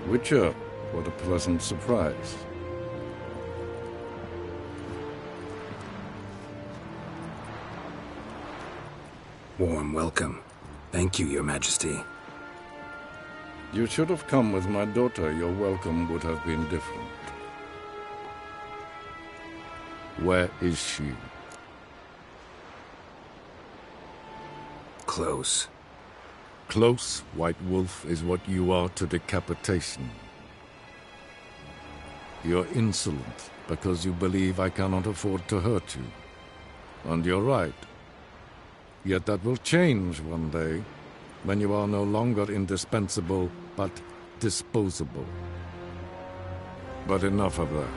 Witcher, what a pleasant surprise. Warm welcome. Thank you, Your Majesty. You should have come with my daughter. Your welcome would have been different. Where is she? Close. Close, White Wolf, is what you are to decapitation. You're insolent because you believe I cannot afford to hurt you. And you're right. Yet that will change one day, when you are no longer indispensable, but disposable. But enough of that.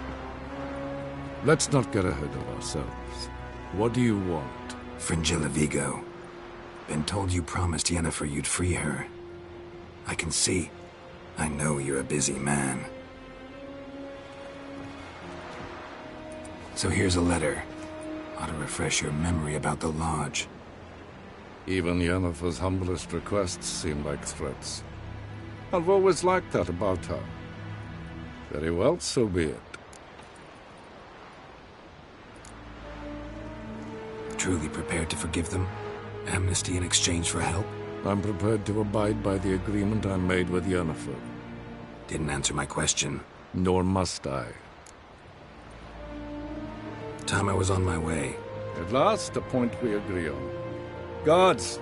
Let's not get ahead of ourselves. What do you want? Fringilla Vigo. Been told you promised Yennefer you'd free her. I can see. I know you're a busy man. So here's a letter. Ought to refresh your memory about the Lodge. Even Yennefer's humblest requests seem like threats. I've always liked that about her. Very well, so be it. Truly prepared to forgive them? Amnesty in exchange for help? I'm prepared to abide by the agreement I made with Yennefer. Didn't answer my question. Nor must I. Time I was on my way. At last, a point we agree on. Guards,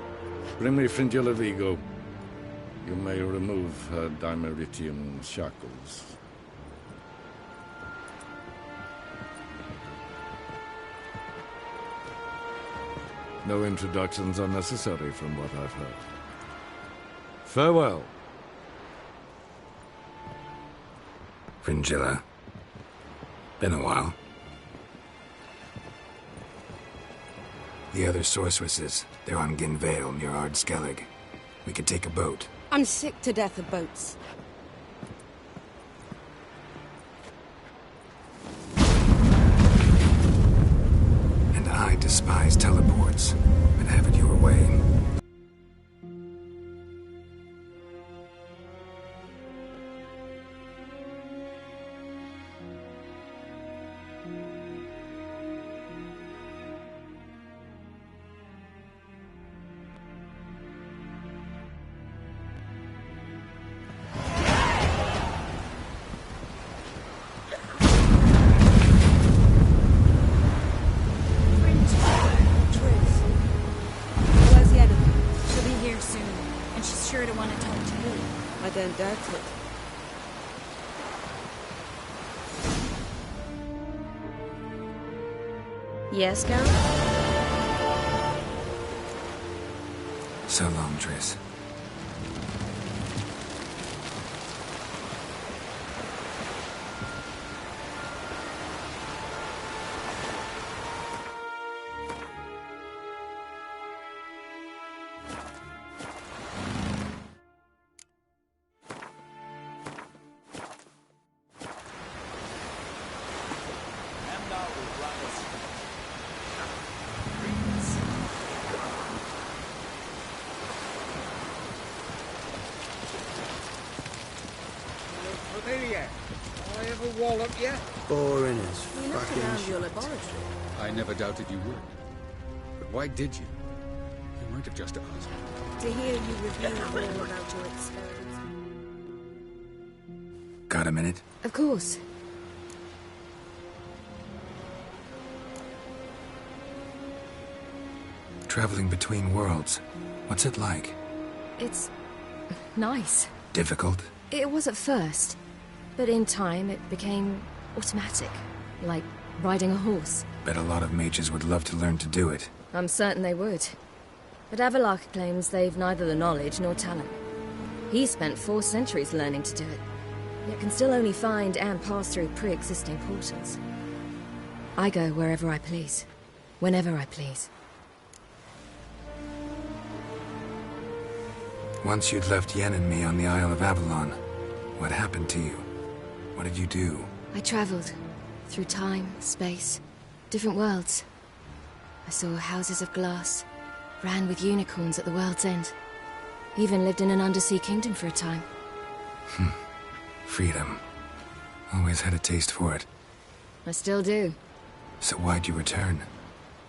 bring me Fringilla Vigo. You may remove her Dimeritian shackles. No introductions are necessary from what I've heard. Farewell. Fringilla. Been a while. The other sorceresses, they're on Ginvale near Ard Skellig. We could take a boat. I'm sick to death of boats. And I despise teleports, but have it your way. I don't doubt it. Yes, Garrett? So long, Triss. I ever wallop you? Boring as We looked fucking around shit. your laboratory. I never doubted you would. But why did you? You might have just asked. To hear you reveal all about your experiments. Got a minute? Of course. Traveling between worlds. What's it like? It's nice. Difficult? It was at first, but in time it became automatic, like riding a horse. Bet a lot of mages would love to learn to do it. I'm certain they would. But Avallac'h claims they've neither the knowledge nor talent. He spent 4 centuries learning to do it, yet can still only find and pass through pre-existing portals. I go wherever I please, whenever I please. Once you'd left Yen and me on the Isle of Avalon, what happened to you? What did you do? I traveled through time, space, different worlds. I saw houses of glass, ran with unicorns at the world's end. Even lived in an undersea kingdom for a time. Freedom. Always had a taste for it. I still do. So why'd you return?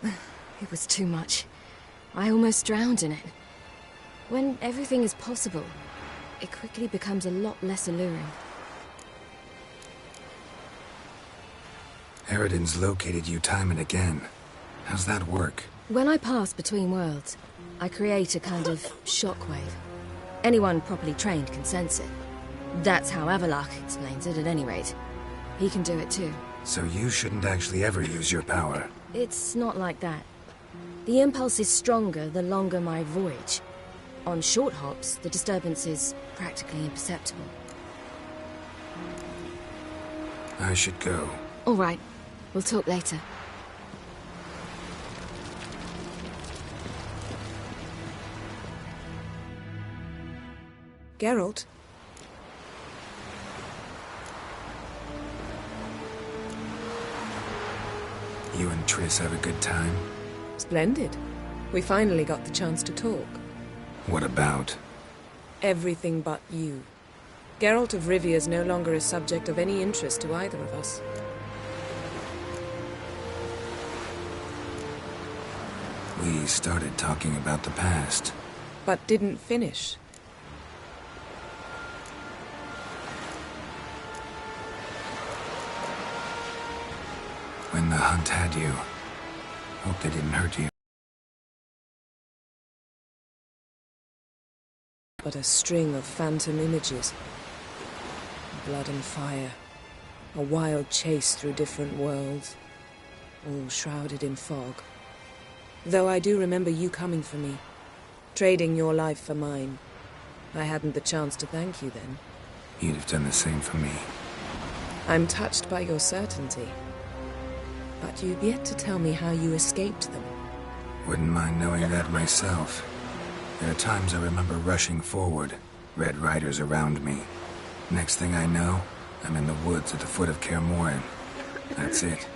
It was too much. I almost drowned in it. When everything is possible, it quickly becomes a lot less alluring. Eridan's located you time and again. How's that work? When I pass between worlds, I create a kind of shockwave. Anyone properly trained can sense it. That's how Avallac'h explains it, at any rate. He can do it too. So you shouldn't actually ever use your power. It's not like that. The impulse is stronger the longer my voyage. On short hops, the disturbance is practically imperceptible. I should go. All right. We'll talk later. Geralt? You and Triss have a good time? Splendid. We finally got the chance to talk. What about? Everything but you. Geralt of Rivia is no longer a subject of any interest to either of us. We started talking about the past. But didn't finish. When the hunt had you, hope they didn't hurt you. But a string of phantom images. Blood and fire. A wild chase through different worlds. All shrouded in fog. Though I do remember you coming for me. Trading your life for mine. I hadn't the chance to thank you then. You'd have done the same for me. I'm touched by your certainty. But you've yet to tell me how you escaped them. Wouldn't mind knowing that myself. There are times I remember rushing forward, Red Riders around me. Next thing I know, I'm in the woods at the foot of Kaer Morhen. That's it.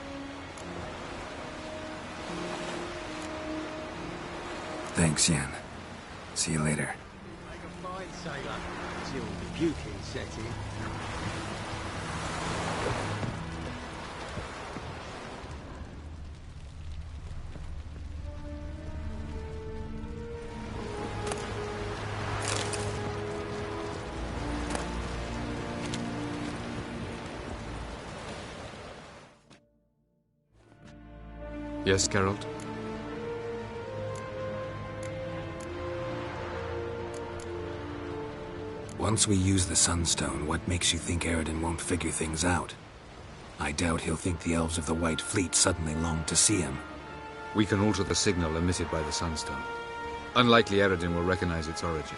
Thanks, Yen. See you later. Like a fine sailor, till the puking set in. Yes, Geralt? Once we use the Sunstone, what makes you think Eridan won't figure things out? I doubt he'll think the elves of the White Fleet suddenly long to see him. We can alter the signal emitted by the Sunstone. Unlikely Eridan will recognize its origin.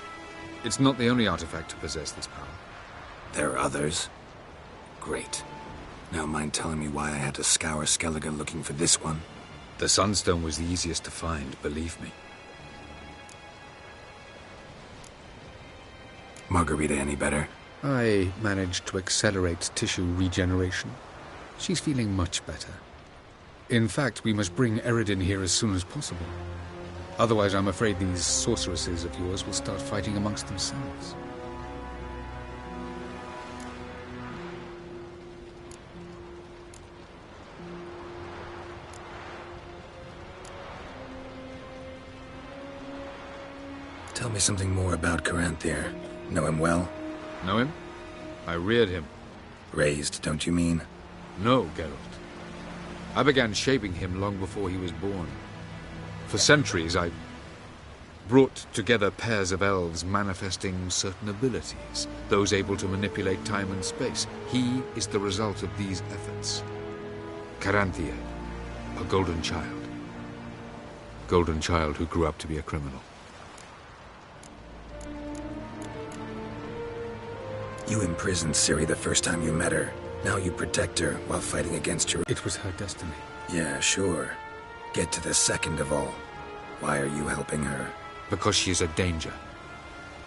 It's not the only artifact to possess this power. There are others? Great. Now mind telling me why I had to scour Skellige looking for this one? The Sunstone was the easiest to find, believe me. Margarita any better? I managed to accelerate tissue regeneration. She's feeling much better. In fact, we must bring Eridan here as soon as possible. Otherwise, I'm afraid these sorceresses of yours will start fighting amongst themselves. Tell me something more about Caranthir. Know him well? Know him? I reared him. Raised, don't you mean? No, Geralt. I began shaping him long before he was born. For centuries, I brought together pairs of elves manifesting certain abilities, those able to manipulate time and space. He is the result of these efforts. Caranthir, a golden child. Golden child who grew up to be a criminal. You imprisoned Ciri the first time you met her. Now you protect her while fighting against your... It was her destiny. Yeah, sure. Get to the second of all. Why are you helping her? Because she is a danger.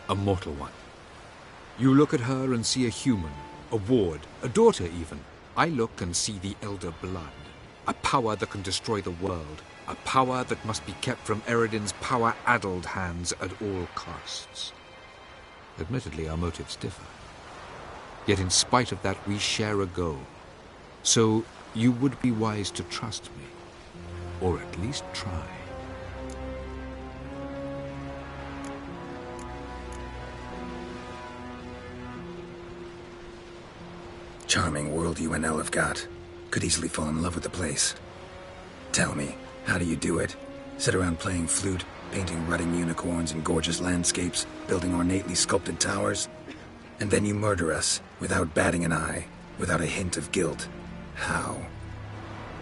A mortal one. You look at her and see a human, a ward, a daughter even. I look and see the Elder Blood. A power that can destroy the world. A power that must be kept from Eridan's power-addled hands at all costs. Admittedly, our motives differ. Yet in spite of that, we share a goal. So you would be wise to trust me. Or at least try. Charming world you and Elle have got. Could easily fall in love with the place. Tell me, how do you do it? Sit around playing flute, painting rutting unicorns and gorgeous landscapes, building ornately sculpted towers? And then you murder us, without batting an eye, without a hint of guilt. How?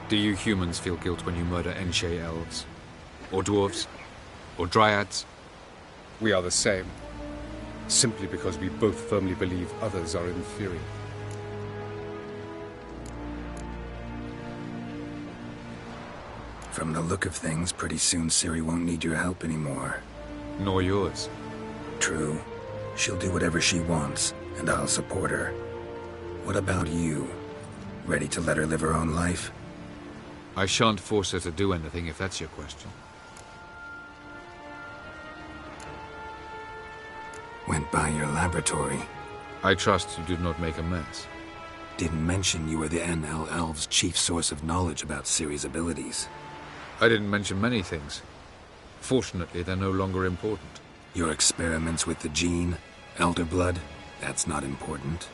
Do you humans feel guilt when you murder Enshe elves? Or dwarves? Or dryads? We are the same. Simply because we both firmly believe others are inferior. From the look of things, pretty soon Ciri won't need your help anymore. Nor yours. True. She'll do whatever she wants, and I'll support her. What about you? Ready to let her live her own life? I shan't force her to do anything, if that's your question. Went by your laboratory. I trust you did not make a mess. Didn't mention you were the NL Elves' chief source of knowledge about Ciri's abilities. I didn't mention many things. Fortunately, they're no longer important. Your experiments with the gene, Elder Blood, that's not important.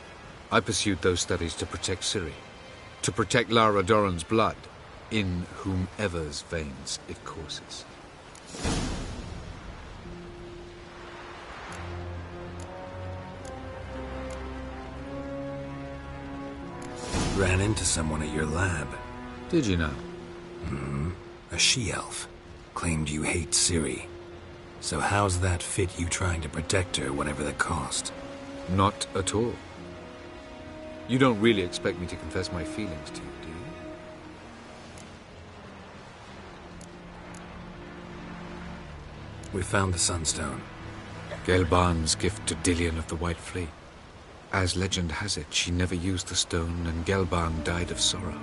I pursued those studies to protect Ciri. To protect Lara Dorren's blood, in whomever's veins it courses. Ran into someone at your lab. Did you know? A she-elf. Claimed you hate Ciri. So how's that fit you trying to protect her, whatever the cost? Not at all. You don't really expect me to confess my feelings to you, do you? We found the Sunstone. Gelban's gift to Dillion of the White Fleet. As legend has it, she never used the stone, and Gelban died of sorrow.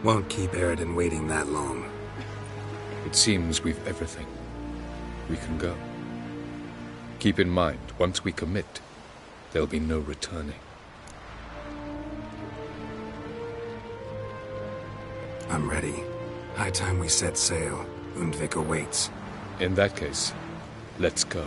Won't keep Eridan waiting that long. It seems we've everything. We can go. Keep in mind, once we commit, there'll be no returning. I'm ready. High time we set sail. Undvik awaits. In that case, let's go.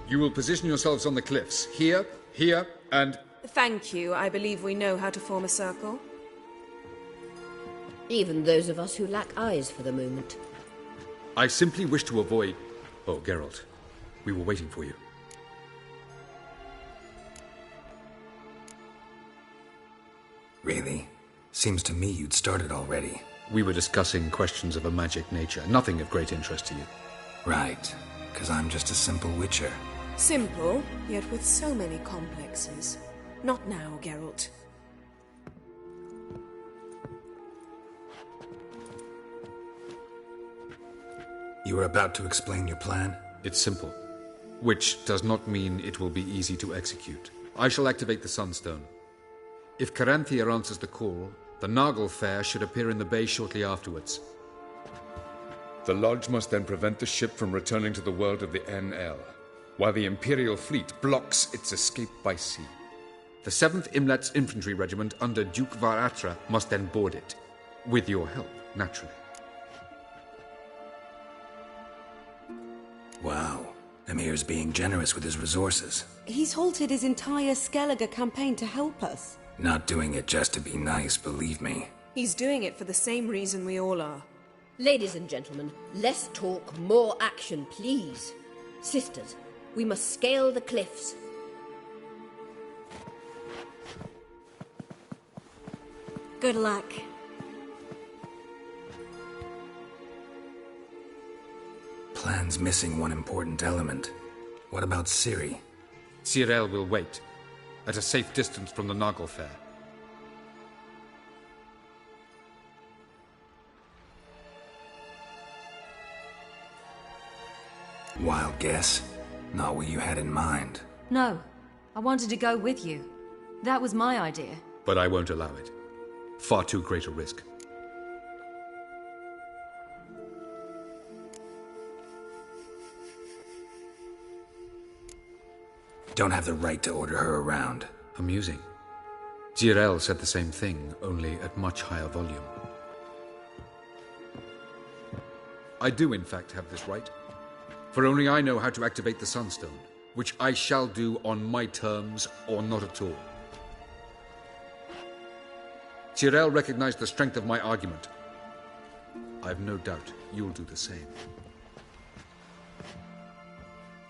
You will position yourselves on the cliffs. Here, here, and... Thank you. I believe we know how to form a circle. Even those of us who lack eyes for the moment. I simply wish to avoid... Oh, Geralt. We were waiting for you. Really? Seems to me you'd started already. We were discussing questions of a magic nature. Nothing of great interest to you. Right. 'Cause I'm just a simple witcher. Simple, yet with so many complexes. Not now, Geralt. You were about to explain your plan? It's simple. Which does not mean it will be easy to execute. I shall activate the Sunstone. If Caranthia answers the call, the Nagel Fair should appear in the bay shortly afterwards. The Lodge must then prevent the ship from returning to the world of the NL, while the Imperial fleet blocks its escape by sea. The 7th Imlet's Infantry Regiment under Duke Var-Attre must then board it. With your help, naturally. Wow. Emir's being generous with his resources. He's halted his entire Skellige campaign to help us. Not doing it just to be nice, believe me. He's doing it for the same reason we all are. Ladies and gentlemen, less talk, more action, please. Sisters, we must scale the cliffs. Good luck. Plan's missing one important element. What about Ciri? Cyril will wait, at a safe distance from the Naglfar. Wild guess. Not what you had in mind. No, I wanted to go with you. That was my idea. But I won't allow it. Far too great a risk. Don't have the right to order her around. Amusing. Cyril said the same thing, only at much higher volume. I do, in fact, have this right. For only I know how to activate the Sunstone, which I shall do on my terms or not at all. Cyril recognized the strength of my argument. I've no doubt you'll do the same.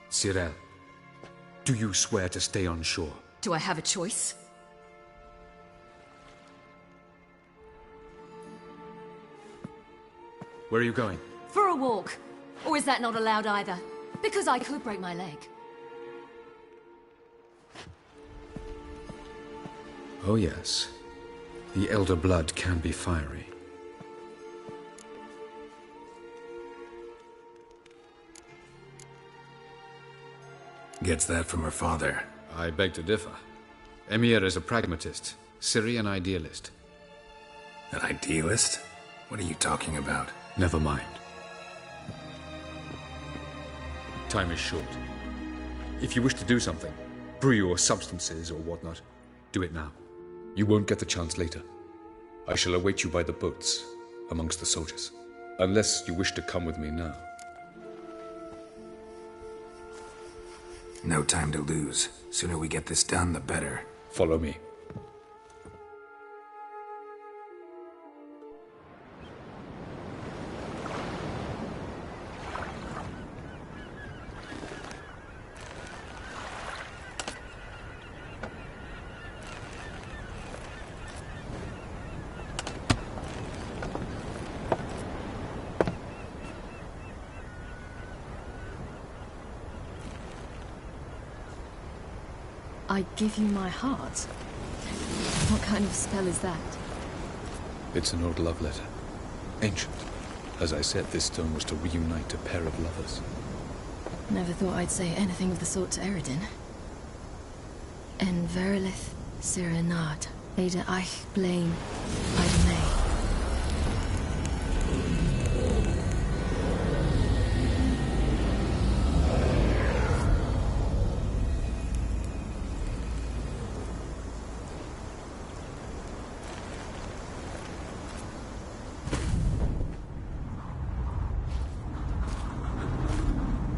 Cyril, do you swear to stay on shore? Do I have a choice? Where are you going? For a walk. Or is that not allowed either? Because I could break my leg. Oh yes. The Elder Blood can be fiery. Gets that from her father. I beg to differ. Emhyr is a pragmatist, Ciri an idealist. An idealist? What are you talking about? Never mind. Time is short. If you wish to do something, brew your substances or whatnot, do it now. You won't get the chance later. I shall await you by the boats, amongst the soldiers. Unless you wish to come with me now. No time to lose. Sooner we get this done, the better. Follow me. I give you my heart? What kind of spell is that? It's an old love letter. Ancient. As I said, this stone was to reunite a pair of lovers. Never thought I'd say anything of the sort to Eredin. En verilith Sirenad, Ada eich blaen, Ida May.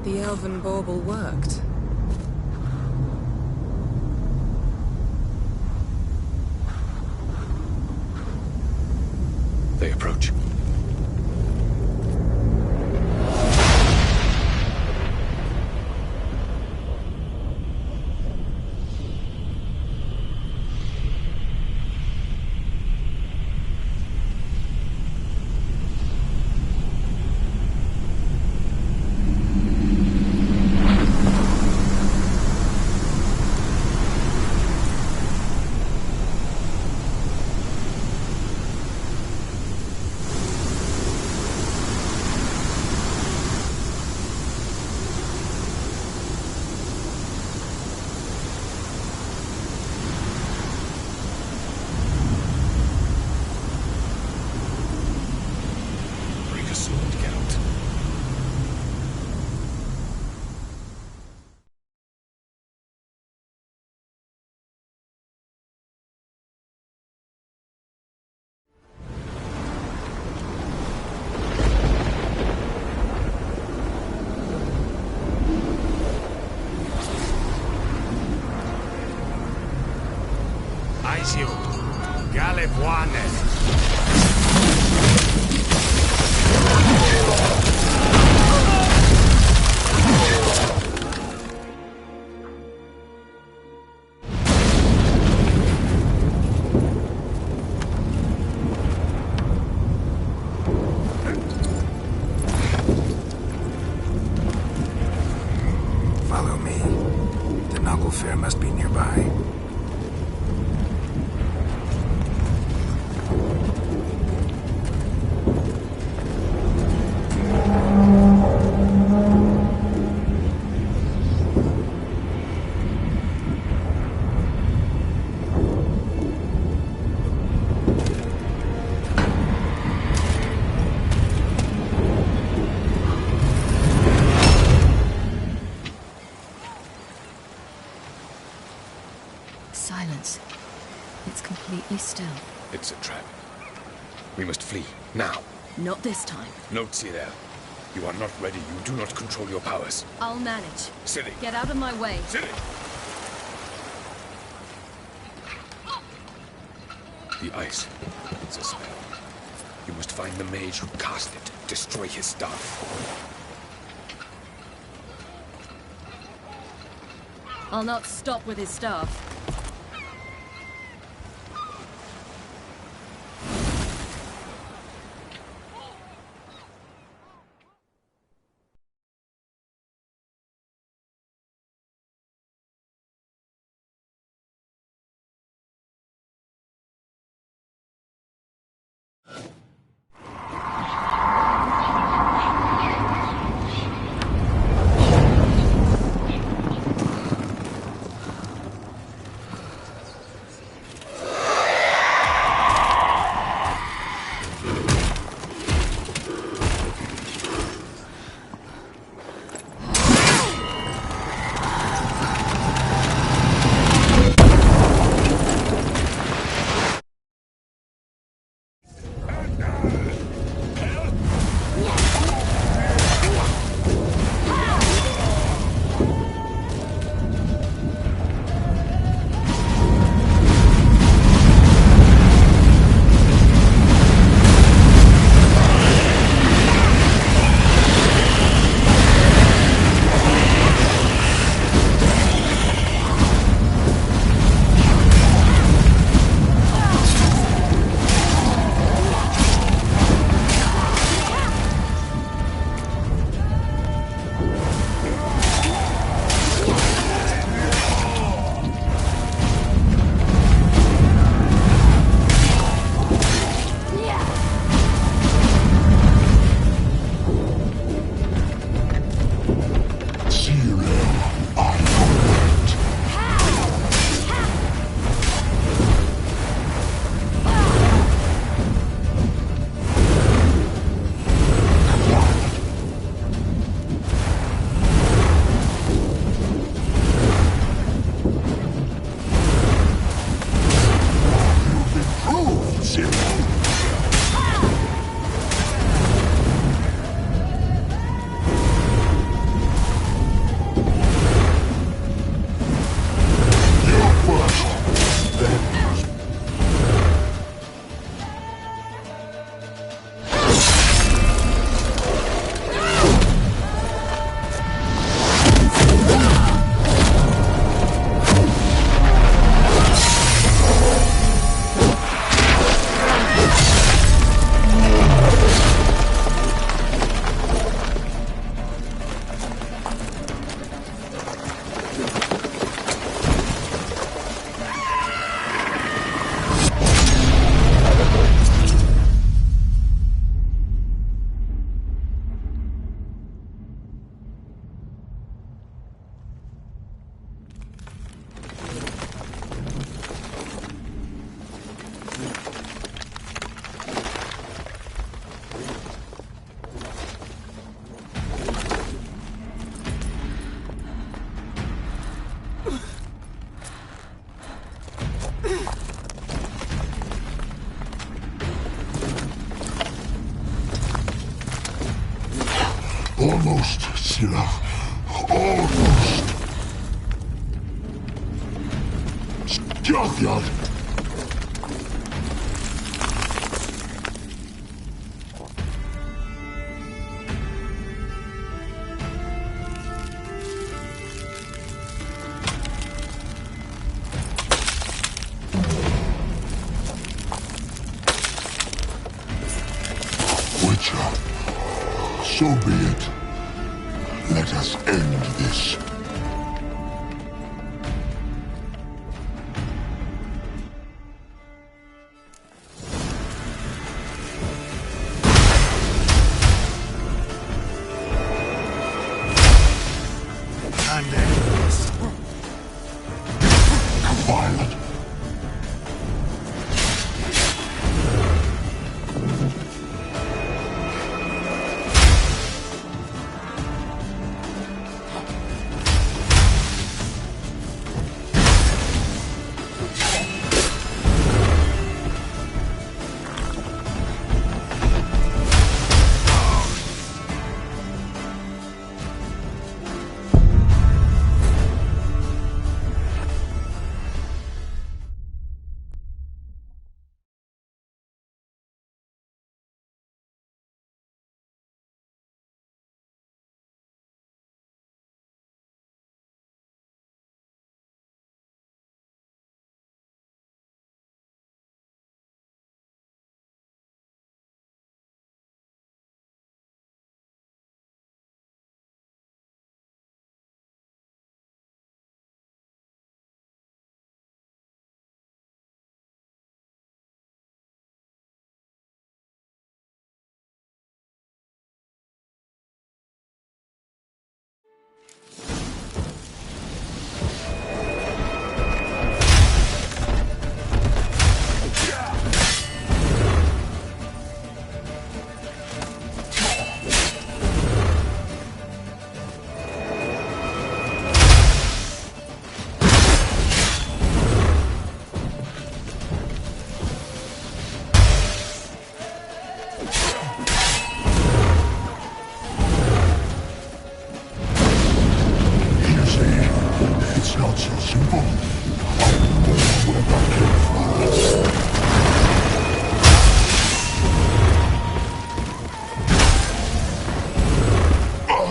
The elven bauble worked. They approach. Aizio, Galebuane. Wayfarer must be nearby. Silence. It's completely still. It's a trap. We must flee, now. Not this time. Note, Cyril. You are not ready. You do not control your powers. I'll manage. Ciri! Get out of my way. Ciri! The ice. It's a spell. You must find the mage who cast it. Destroy his staff. I'll not stop with his staff. Almost, Scylla. Almost. Skjaldjord! Witcher, so be it. Let us end this.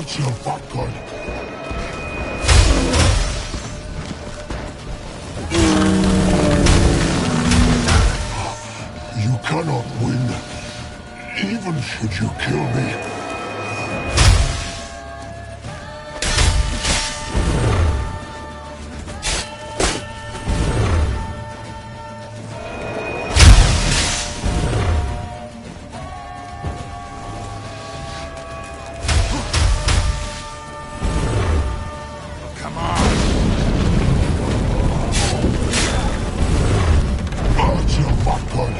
Archer Vatkan. You cannot win, even should you kill me. Archer Vatkan.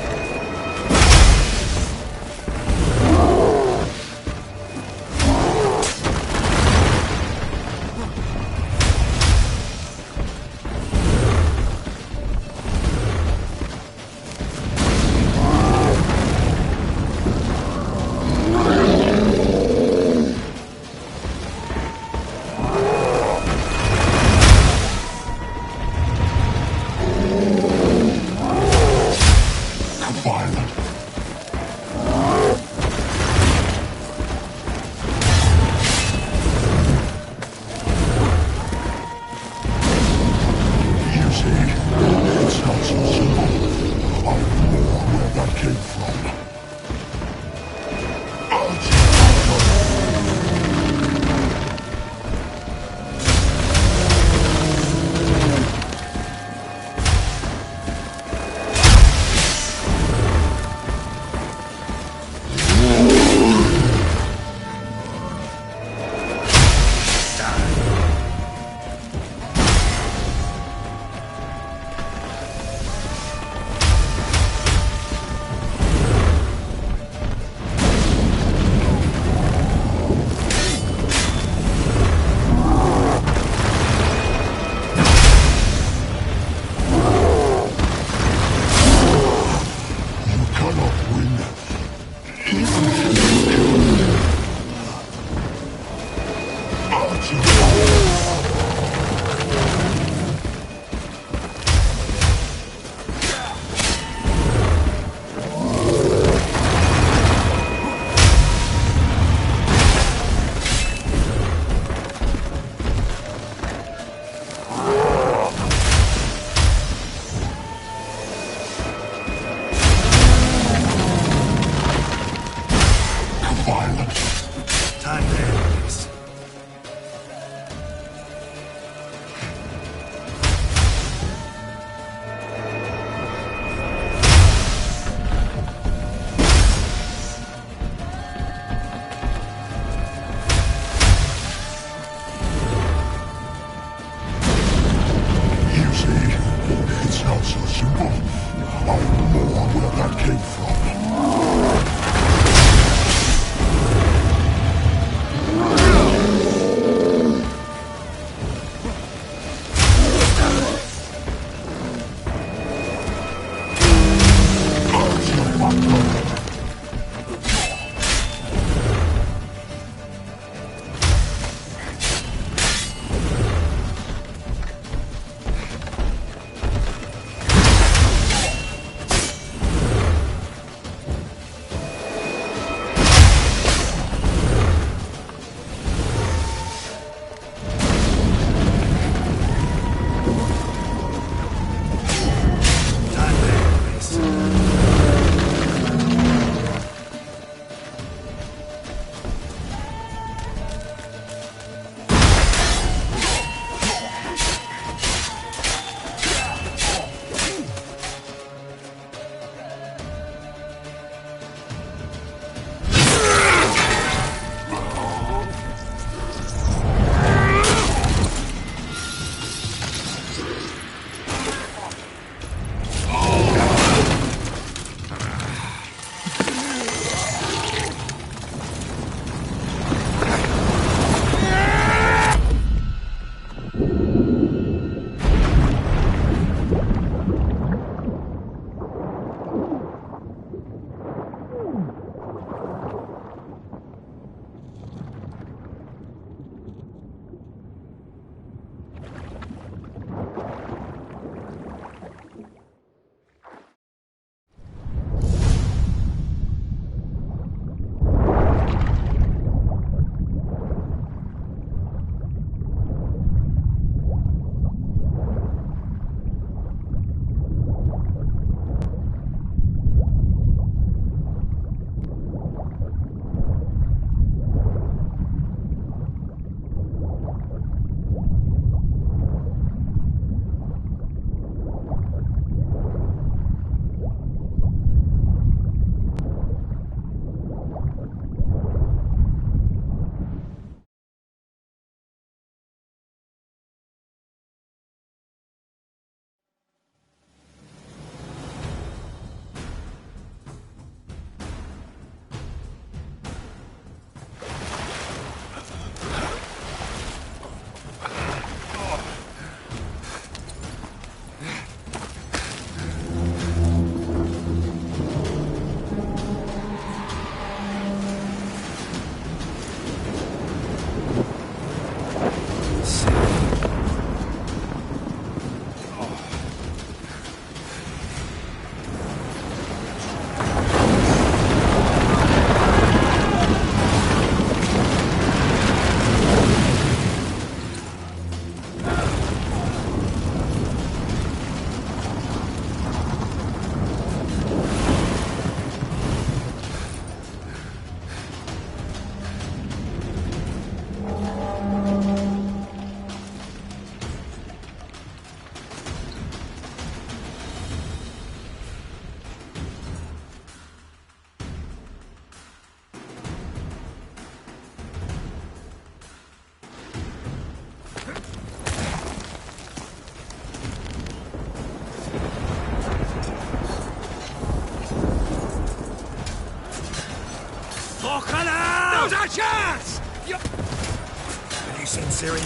chance! Have you seen Ciri?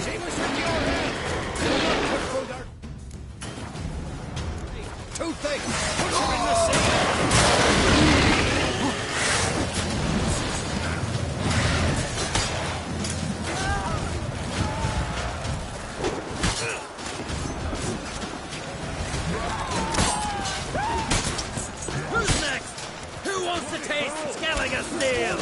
She was in your head! You'll not put through there! Too thick! Put her in the sea! Who's next? Who wants to taste Skellige's steel?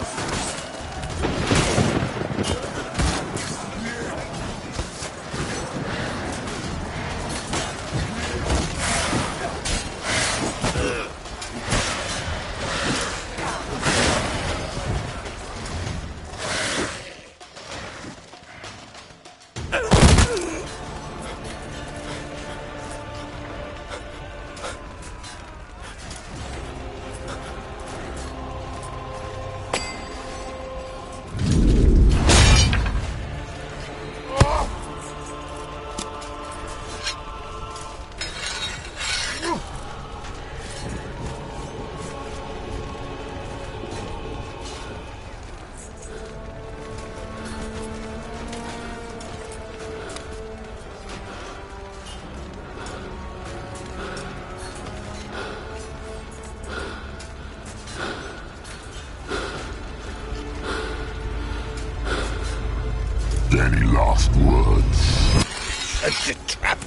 Any last words? Set the trap.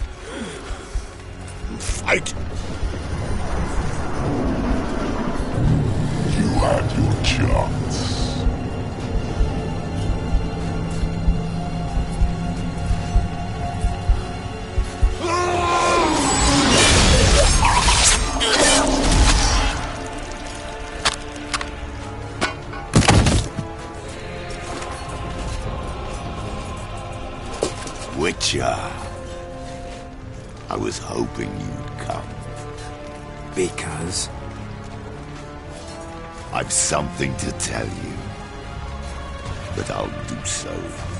Fight. You had your chance. Witcher. I was hoping you'd come. Because? I've something to tell you. But I'll do so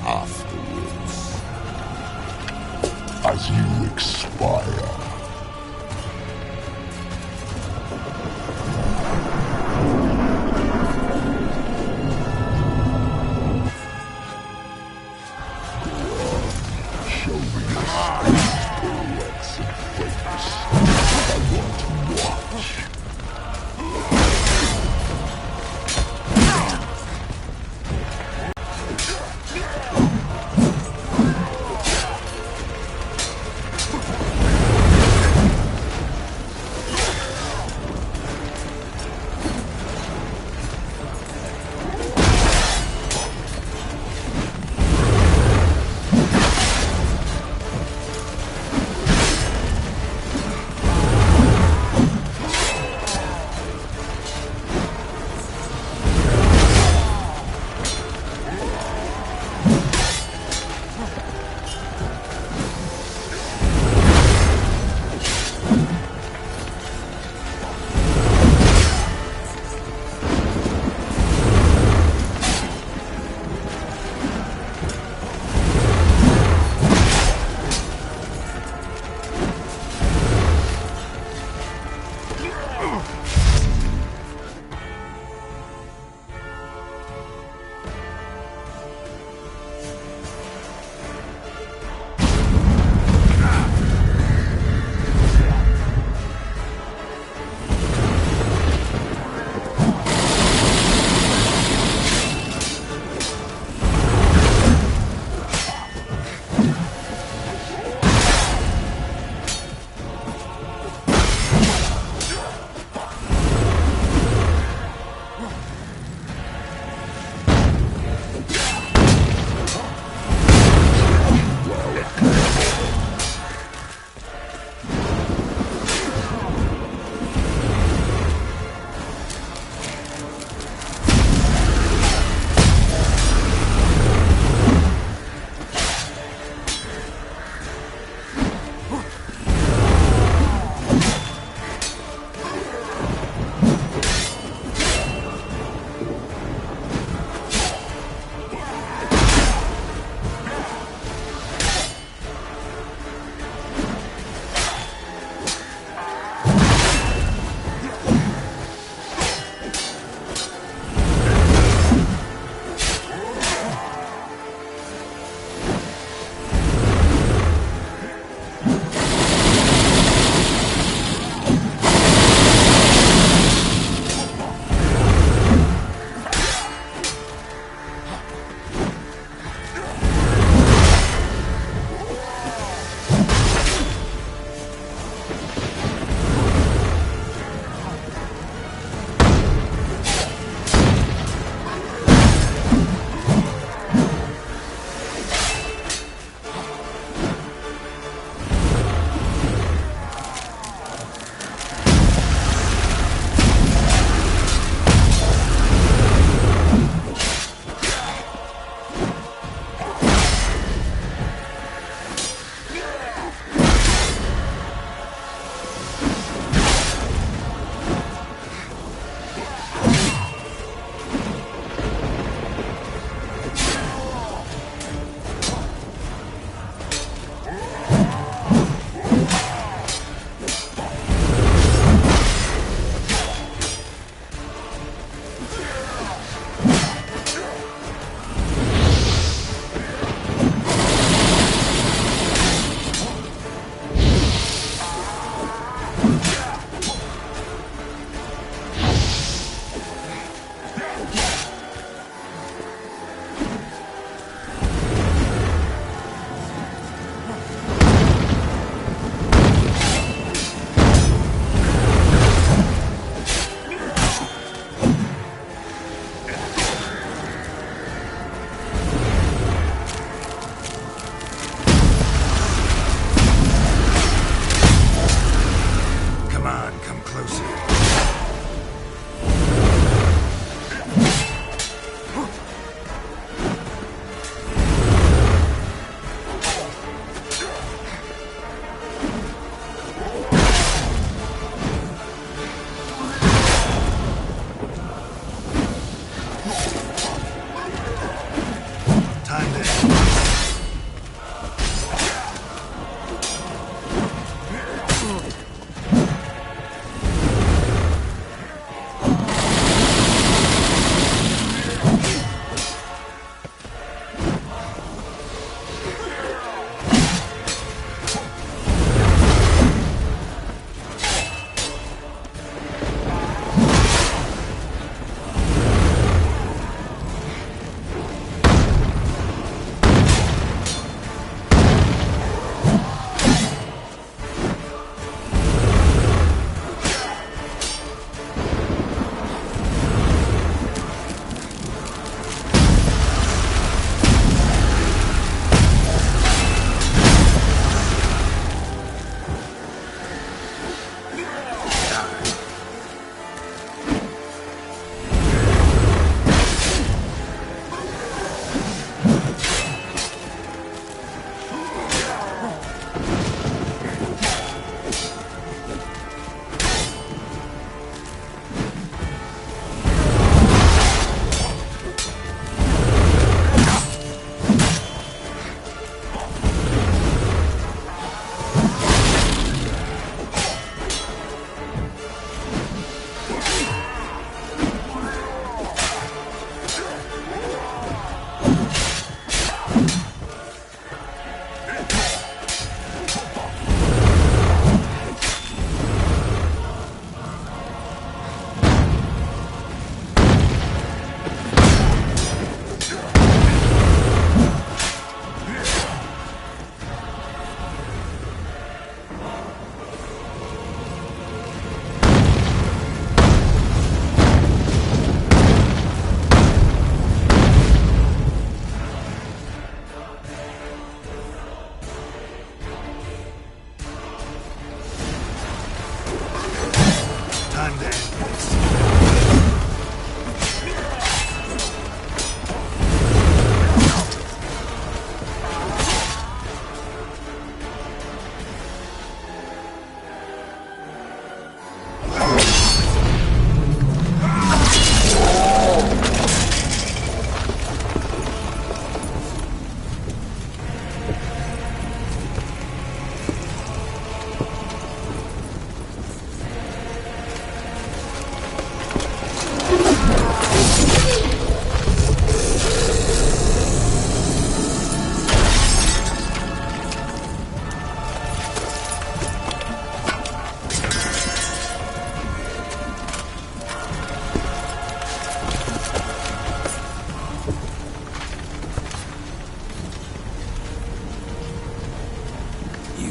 afterwards. As you expire.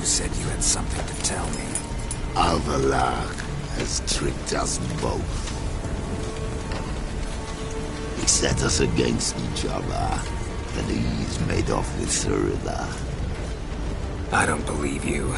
said you had something to tell me. Avallac'h has tricked us both. He set us against each other, and he's made off with Cirilla. I don't believe you.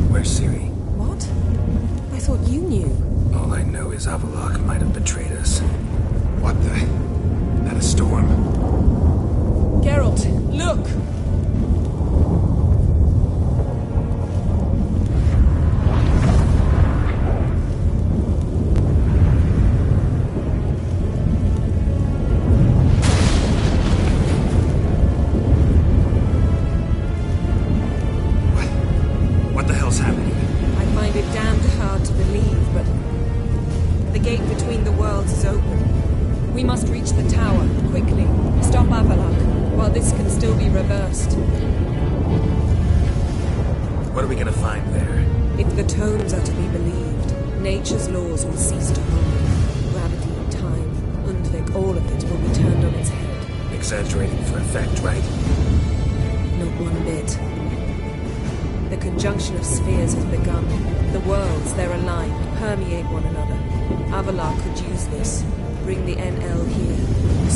Where's Ciri? What? I thought you knew. All I know is Avallac'h might have betrayed us. What the? That a storm? Geralt, look! What the hell's happening? I find it damned hard to believe, but the gate between the worlds is open. We must reach the tower, quickly. Stop Avallac'h, while this can still be reversed. What are we gonna find there? If the tomes are to be believed, nature's laws will cease to hold. Gravity, time, Undvik, all of it will be turned on its head. Exaggerating for effect, right? Not one bit. The conjunction of spheres has begun. The worlds, they're aligned, permeate one another. Avallac'h could use this. Bring the NL here.